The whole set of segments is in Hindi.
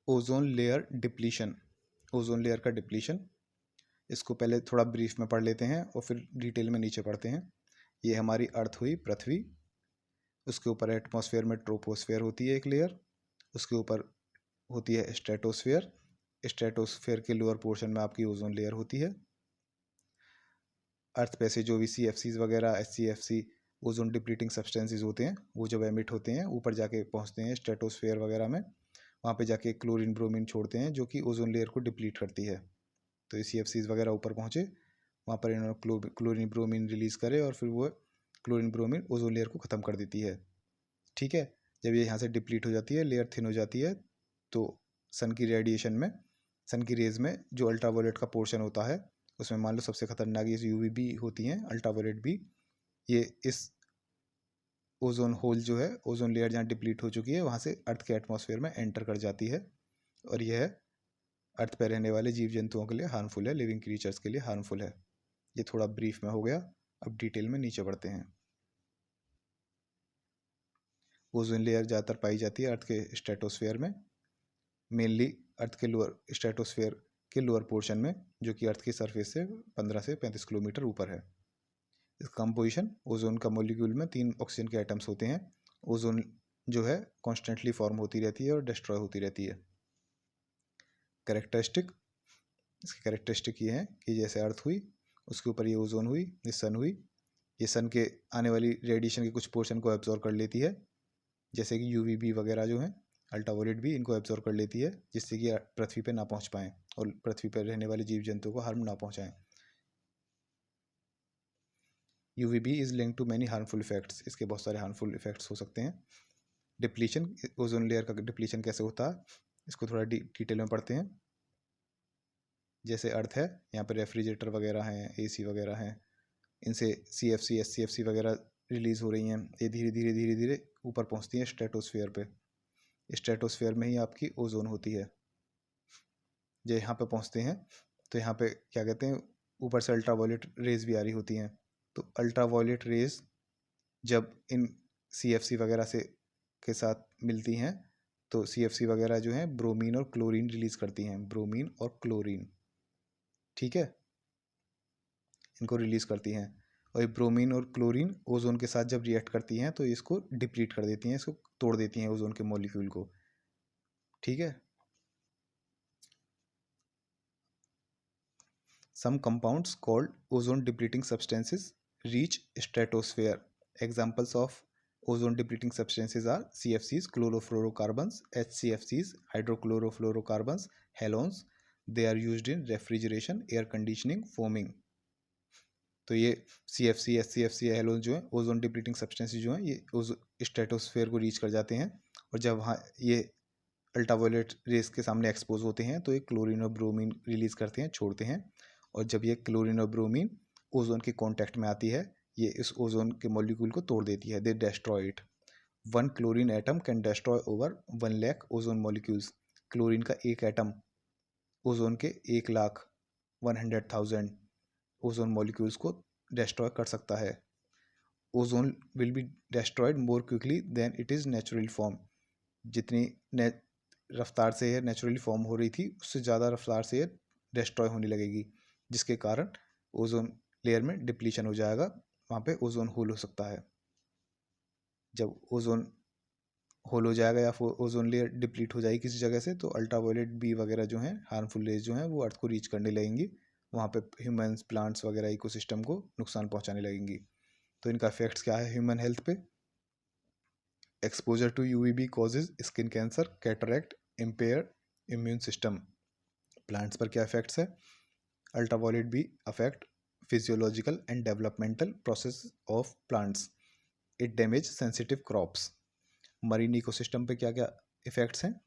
Ozone layer depletion, ozone layer का डिप्लीशन, इसको पहले थोड़ा ब्रीफ में पढ़ लेते हैं और फिर डिटेल में नीचे पढ़ते हैं। ये हमारी अर्थ हुई, पृथ्वी, उसके ऊपर एटमॉस्फेयर में ट्रोपोस्फेयर होती है एक लेयर, उसके ऊपर होती है स्ट्रेटोस्फेयर, स्ट्रेटोस्फेयर के लोअर पोर्शन में आपकी ओजोन लेयर होती है। अर्थ पे से जो भी CFCs वगैरह, HCFC, ओजोन डिप्लीटिंग सब्सटेंसेस होते हैं, वो जब एमिट होते हैं ऊपर जाके पहुंचते हैं स्ट्रेटोस्फेयर वगैरह में, वहाँ पे जाके क्लोरीन ब्रोमीन छोड़ते हैं जो कि ओजोन लेयर को डिप्लीट करती है। तो ये CFCs वगैरह ऊपर पहुँचे, वहाँ पर इन्होंने क्लोरीन ब्रोमीन रिलीज़ करे और फिर वो क्लोरीन ब्रोमीन ओजोन लेयर को ख़त्म कर देती है। ठीक है, जब ये यहाँ से डिप्लीट हो जाती है, लेयर थिन हो जाती है, तो सन की रेडिएशन में, सन की रेज में जो अल्ट्रावायलेट का पोर्शन होता है, उसमें मान लो सबसे खतरनाक ये UVB होती हैं, अल्ट्रावायलेट भी, ये इस ओजोन होल जो है, ओजोन लेयर जहाँ डिप्लीट हो चुकी है वहाँ से अर्थ के एटमॉस्फेयर में एंटर कर जाती है, और यह अर्थ पर रहने वाले जीव जंतुओं के लिए हार्मफुल है, लिविंग क्रीचर्स के लिए हार्मफुल है। ये थोड़ा ब्रीफ में हो गया, अब डिटेल में नीचे बढ़ते हैं। ओजोन लेयर ज़्यादातर पाई जाती है अर्थ के स्ट्रेटोस्फेयर में, मेनली अर्थ के लोअर स्ट्रेटोस्फेयर के लोअर पोर्शन में, जो कि अर्थ की सरफेस से 15 से 35 किलोमीटर ऊपर है। इसका कंपोजिशन, ओजोन का मॉलिक्यूल में 3 ऑक्सीजन के एटम्स होते हैं। ओजोन जो है कॉन्स्टेंटली फॉर्म होती रहती है और डिस्ट्रॉय होती रहती है। कैरेक्टरिस्टिक, इसकी कैरेक्टरिस्टिक ये है कि जैसे अर्थ हुई, उसके ऊपर ये ओजोन हुई, ये सन हुई, ये सन के आने वाली रेडिएशन के कुछ पोर्शन को एब्जॉर्ब कर लेती है, जैसे कि UVB वगैरह जो हैं, अल्ट्रावायलेट भी इनको एब्जॉर्ब कर लेती है, जिससे कि पृथ्वी पे ना पहुंच पाएँ और पृथ्वी पर रहने वाले जीव जंतुओं को हार्म ना पहुंचाएं। UVB is link to many harmful effects, इसके बहुत सारे हार्मफुल इफेक्ट्स हो सकते हैं। डिप्लीशन, ओजोन लेयर का डिप्लीशन कैसे होता है, इसको थोड़ा डिटेल में पढ़ते हैं। जैसे अर्थ है, यहाँ पर रेफ्रिजरेटर वगैरह हैं, AC वगैरह हैं, इनसे CFC SCFC वगैरह रिलीज़ हो रही हैं, ये धीरे धीरे धीरे धीरे ऊपर पहुँचती हैं स्ट्रेटोस्फेयर पे। स्ट्रेटोस्फेयर में ही आपकी ओजोन होती है। जब यहाँ पे पहुँचते हैं तो यहाँ पे क्या कहते हैं, ऊपर से अल्ट्रावायलेट रेज भी आ रही होती हैं। तो अल्ट्रावायलेट रेज जब इन CFC वगैरह से के साथ मिलती हैं, तो CFC वगैरह जो हैं ब्रोमीन और क्लोरीन रिलीज़ करती हैं, ब्रोमीन और क्लोरीन, ठीक है, इनको रिलीज़ करती हैं। और ये ब्रोमीन और क्लोरीन ओजोन के साथ जब रिएक्ट करती हैं तो इसको डिप्लीट कर देती हैं, इसको तोड़ देती हैं ओजोन के मॉलिक्यूल को, ठीक है। Some compounds called ozone depleting substances reach stratosphere. Examples of ozone depleting substances are CFCs, chlorofluorocarbons, HCFCs, hydrochlorofluorocarbons, halogens. They are used in refrigeration, air conditioning, foaming. तो ये CFC, HCFC, हेलोन जो है ओजोन डिप्लीटिंग सब्सटेंसेस जो हैं, ये स्ट्रेटोस्फेयर को रीच कर जाते हैं, और जब वहाँ ये अल्ट्रावायलेट रेस के सामने एक्सपोज होते हैं तो ये क्लोरीन और ब्रोमीन रिलीज करते हैं, छोड़ते हैं, और जब ये क्लोरीन और ब्रोमीन ओजोन के कांटेक्ट में आती है, ये इस ओजोन के मॉलिक्यूल को तोड़ देती है, दे destroy it. 1 chlorine atom can destroy over 1 lakh ozone molecules. Chlorine का एक एटम ओजोन के 1,00,000 100,000 ओजोन मॉलिक्यूल्स को डिस्ट्रॉय कर सकता है। Ozone will be destroyed more quickly than it is natural form. जितनी रफ्तार से ये नेचुरली फॉर्म हो रही थी, उससे ज़्यादा रफ्तार से ये डिस्ट्रॉय होने लगेगी, जिसके कारण ओजोन लेयर में डिप्लीशन हो जाएगा, वहाँ पे ओजोन होल हो सकता है। जब ओजोन होल हो जाएगा या फिर ओजोन लेयर डिप्लीट हो जाएगी किसी जगह से, तो अल्ट्रावायलेट बी वगैरह जो हैं, हार्मफुल रेज जो हैं, वो अर्थ को रीच करने लगेंगी, वहाँ पे ह्यूमंस, प्लांट्स वगैरह इकोसिस्टम को नुकसान पहुँचाने लगेंगी। तो इनका इफेक्ट्स क्या है ह्यूमन हेल्थ पे? Exposure to UVB causes skin cancer, cataract, impair immune system. Plants पर क्या इफेक्ट्स है? Ultraviolet B affect physiological and developmental process of plants, it damage sensitive crops. Marine ecosystem पे क्या क्या इफेक्ट्स हैं?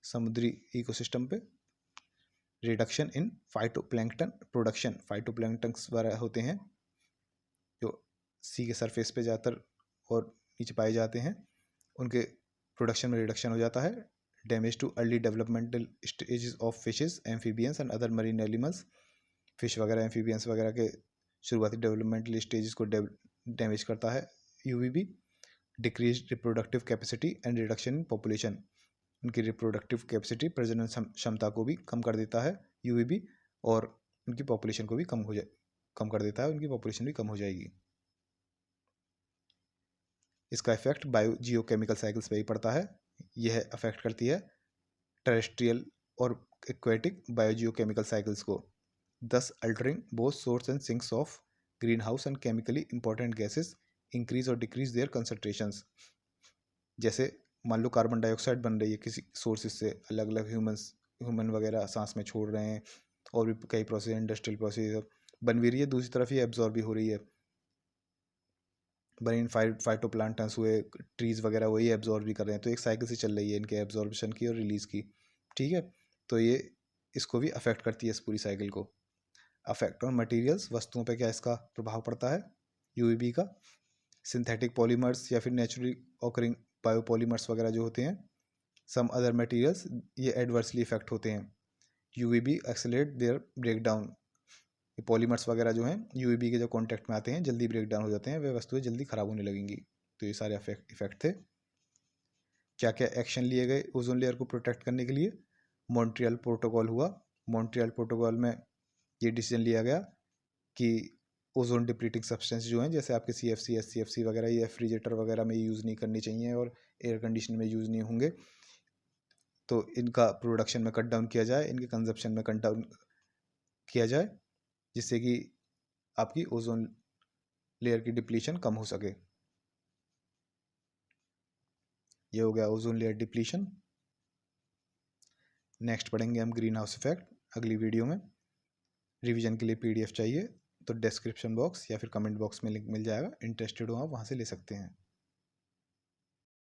समुद्री इकोसिस्टम पे reduction in phytoplankton production, phytoplanktons वगैरह होते हैं जो सी के सरफेस पे ज़्यादातर और नीचे पाए जाते हैं, उनके प्रोडक्शन में रिडक्शन हो जाता है। Damage too early developmental stages of fishes, amphibians and other marine animals. Fish वगैरह, एम्फीबियंस वगैरह के शुरुआती डेवलपमेंटल स्टेजेस को डैमेज करता है UVB। Decrease reproductive capacity and reduction in population, उनकी रिप्रोडक्टिव कैपेसिटी, प्रजनन क्षमता को भी कम कर देता है यूवीबी, और उनकी पॉपुलेशन को भी कम कर देता है, उनकी पॉपुलेशन भी कम हो जाएगी। इसका इफेक्ट बायो जियोकेमिकल साइकिल्स पे ही पड़ता है। यह अफेक्ट करती है टेरेस्ट्रियल और एक्वेटिक बायोजियोकेमिकल साइकिल्स को, thus altering both source and sinks of greenhouse and chemically important gases, increase और decrease their concentrations। जैसे मान लो कार्बन डाइऑक्साइड बन रही है किसी सोर्सेज से, अलग अलग ह्यूमन वगैरह सांस में छोड़ रहे हैं, और भी कई प्रोसेस, इंडस्ट्रियल प्रोसेस बन भी रही है, दूसरी तरफ ये एब्जॉर्ब भी हो रही है। बनी फाइटोप्लांटन्स हुए, ट्रीज वगैरह, वही एब्जॉर्ब भी कर रहे हैं, तो एक साइकिल से चल रही है इनके एब्जॉर्बेशन की और रिलीज की। ठीक है, तो ये इसको भी अफेक्ट करती है इस पूरी साइकिल को। अफेक्ट ऑन मटेरियल्स, वस्तुओं पे क्या इसका प्रभाव पड़ता है यूवीबी का। सिंथेटिक पॉलीमर्स या फिर नेचुरली ऑकरिंग बायोपॉलीमर्स वगैरह जो होते हैं, सम अदर मटेरियल्स, ये एडवर्सली इफेक्ट होते हैं। यूवीबी एक्सेलरेट देयर ब्रेकडाउन, ये पॉलीमर्स वगैरह जो हैं यूवीबी के जो कॉन्टैक्ट में आते हैं जल्दी ब्रेक डाउन हो जाते हैं, वे वस्तुएं जल्दी खराब होने लगेंगी। तो ये सारे इफेक्ट थे। क्या क्या एक्शन लिए गए ओजोन लेयर को प्रोटेक्ट करने के लिए? मॉन्ट्रियल प्रोटोकॉल हुआ। मॉन्ट्रियल प्रोटोकॉल में ये डिसीजन लिया गया कि ओजोन डिप्लीटिंग सब्सटेंस जो हैं, जैसे आपके CFC SCFC वगैरह, ये रेफ्रिजरेटर वगैरह में यूज़ नहीं करनी चाहिए और एयर कंडीशन में यूज़ नहीं होंगे, तो इनका प्रोडक्शन में कट डाउन किया जाए, इनके कंजप्शन में कट डाउन किया जाए, जिससे कि आपकी ओजोन लेयर की डिप्लीशन कम हो सके। ये हो गया ओजोन लेयर डिप्लीशन। नेक्स्ट पढ़ेंगे हम ग्रीन हाउस इफेक्ट अगली वीडियो में। रिवीजन के लिए PDF चाहिए तो डिस्क्रिप्शन बॉक्स या फिर कमेंट बॉक्स में लिंक मिल जाएगा, इंटरेस्टेड हो आप वहाँ से ले सकते हैं।